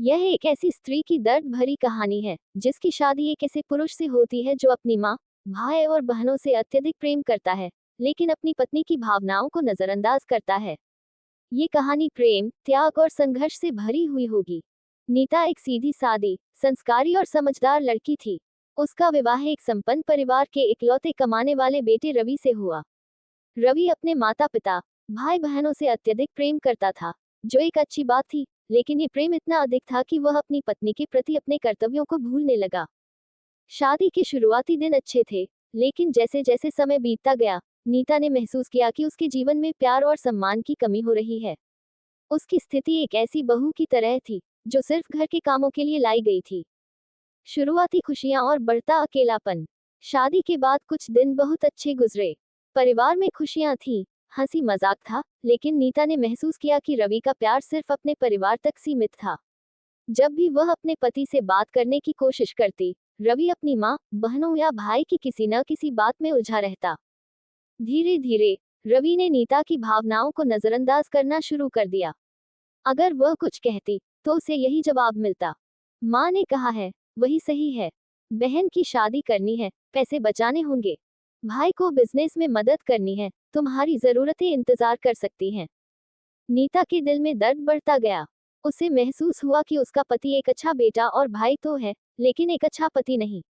यह एक ऐसी स्त्री की दर्द भरी कहानी है जिसकी शादी एक ऐसे पुरुष से होती है जो अपनी माँ, भाई और बहनों से अत्यधिक प्रेम करता है, लेकिन अपनी पत्नी की भावनाओं को नजरअंदाज करता है। ये कहानी प्रेम, त्याग और संघर्ष से भरी हुई होगी। नीता एक सीधी सादी, संस्कारी और समझदार लड़की थी। उसका विवाह एक संपन्न परिवार के इकलौते कमाने वाले बेटे रवि से हुआ। रवि अपने माता पिता, भाई बहनों से अत्यधिक प्रेम करता था, जो एक अच्छी बात थी, लेकिन ये प्रेम इतना अधिक था कि वह अपनी पत्नी के प्रति अपने कर्तव्यों को भूलने लगा। शादी के शुरुआती दिन अच्छे थे, लेकिन जैसे जैसे समय बीतता गया, नीता ने महसूस किया कि उसके जीवन में प्यार और सम्मान की कमी हो रही है। उसकी स्थिति एक ऐसी बहू की तरह थी, जो सिर्फ घर के कामों के लिए लाई गई थी। शुरुआती खुशियां और बढ़ता अकेलापन। शादी के बाद कुछ दिन बहुत अच्छे गुजरे। परिवार में खुशियां थीं, हंसी मजाक था, लेकिन नीता ने महसूस किया कि रवि का प्यार सिर्फ अपने परिवार तक सीमित था। जब भी वह अपने पति से बात करने की कोशिश करती, रवि अपनी माँ, बहनों या भाई की किसी न किसी बात में उलझा रहता। धीरे धीरे रवि ने नीता की भावनाओं को नजरअंदाज करना शुरू कर दिया। अगर वह कुछ कहती, तो उसे यही जवाब मिलता, माँ ने कहा है, वही सही है। बहन की शादी करनी है, पैसे बचाने होंगे। भाई को बिजनेस में मदद करनी है, तुम्हारी जरूरतें इंतजार कर सकती हैं। नीता के दिल में दर्द बढ़ता गया। उसे महसूस हुआ कि उसका पति एक अच्छा बेटा और भाई तो है, लेकिन एक अच्छा पति नहीं।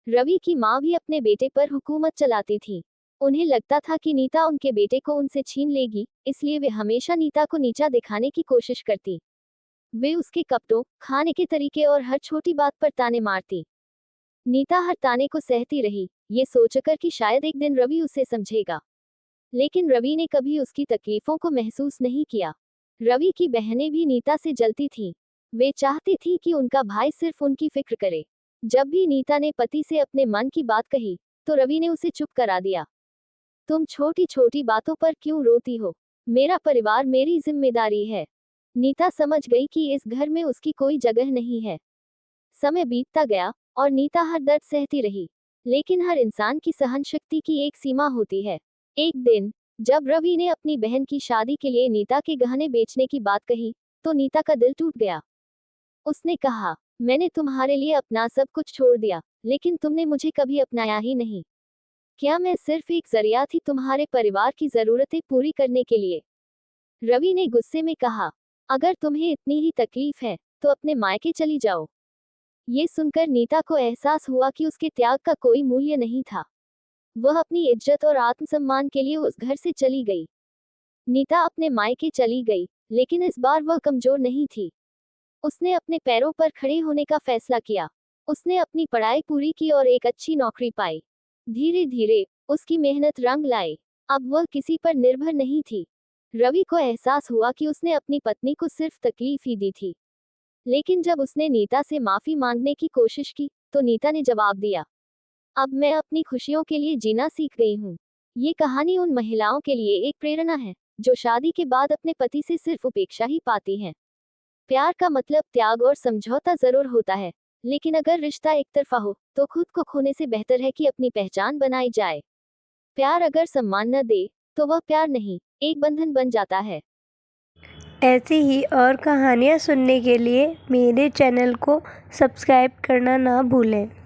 रवि की माँ भी अपने बेटे पर हुकूमत चलाती थी। उन्हें लगता था कि नीता उनके बेटे को उनसे छीन लेगी, इसलिए वे हमेशा नीता को नीचा दिखाने की कोशिश करती। वे उसके कपड़ों, खाने के तरीके और हर छोटी बात पर ताने मारती। नीता हर ताने को सहती रही, ये सोचकर कि शायद एक दिन रवि उसे समझेगा। लेकिन रवि ने कभी उसकी तकलीफों को महसूस नहीं किया। रवि की बहनें भी नीता से जलती थीं। वे चाहती थीं कि उनका भाई सिर्फ उनकी फिक्र करे। जब भी नीता ने पति से अपने मन की बात कही, तो रवि ने उसे चुप करा दिया। तुम छोटी छोटी बातों पर क्यों रोती हो? मेरा परिवार मेरी जिम्मेदारी है। नीता समझ गई कि इस घर में उसकी कोई जगह नहीं है। समय बीतता गया, और नीता हर दर्द सहती रही। लेकिन हर इंसान की सहन शक्ति की एक सीमा होती है। एक दिन, जब रवि ने अपनी बहन की शादी के लिए नीता के गहने बेचने की बात कही, तो नीता का दिल टूट गया। उसने कहा, मैंने तुम्हारे लिए अपना सब कुछ छोड़ दिया, लेकिन तुमने मुझे कभी अपनाया ही नहीं। क्या मैं सिर्फ एक जरिया थी तुम्हारे परिवार की जरूरतें पूरी करने के लिए? रवि ने गुस्से में कहा, अगर तुम्हें इतनी ही तकलीफ है, तो अपने मायके चली जाओ। ये सुनकर नीता को एहसास हुआ कि उसके त्याग का कोई मूल्य नहीं था। वह अपनी इज्जत और आत्मसम्मान के लिए उस घर से चली गई। नीता अपने मायके चली गई, लेकिन इस बार वह कमजोर नहीं थी। उसने अपने पैरों पर खड़े होने का फैसला किया। उसने अपनी पढ़ाई पूरी की और एक अच्छी नौकरी पाई। धीरे धीरे उसकी मेहनत रंग लाई। अब वह किसी पर निर्भर नहीं थी। रवि को एहसास हुआ कि उसने अपनी पत्नी को सिर्फ तकलीफ ही दी थी। लेकिन जब उसने नीता से माफी मांगने की कोशिश की, तो नीता ने जवाब दिया, अब मैं अपनी खुशियों के लिए जीना सीख गई हूँ। ये कहानी उन महिलाओं के लिए एक प्रेरणा है, जो शादी के बाद अपने पति से सिर्फ उपेक्षा ही पाती हैं। प्यार का मतलब त्याग और समझौता जरूर होता है, लेकिन अगर रिश्ता एक तरफा हो, तो खुद को खोने से बेहतर है कि अपनी पहचान बनाई जाए। प्यार अगर सम्मान न दे, तो वह प्यार नहीं, एक बंधन बन जाता है। ऐसी ही और कहानियाँ सुनने के लिए मेरे चैनल को सब्सक्राइब करना ना भूलें।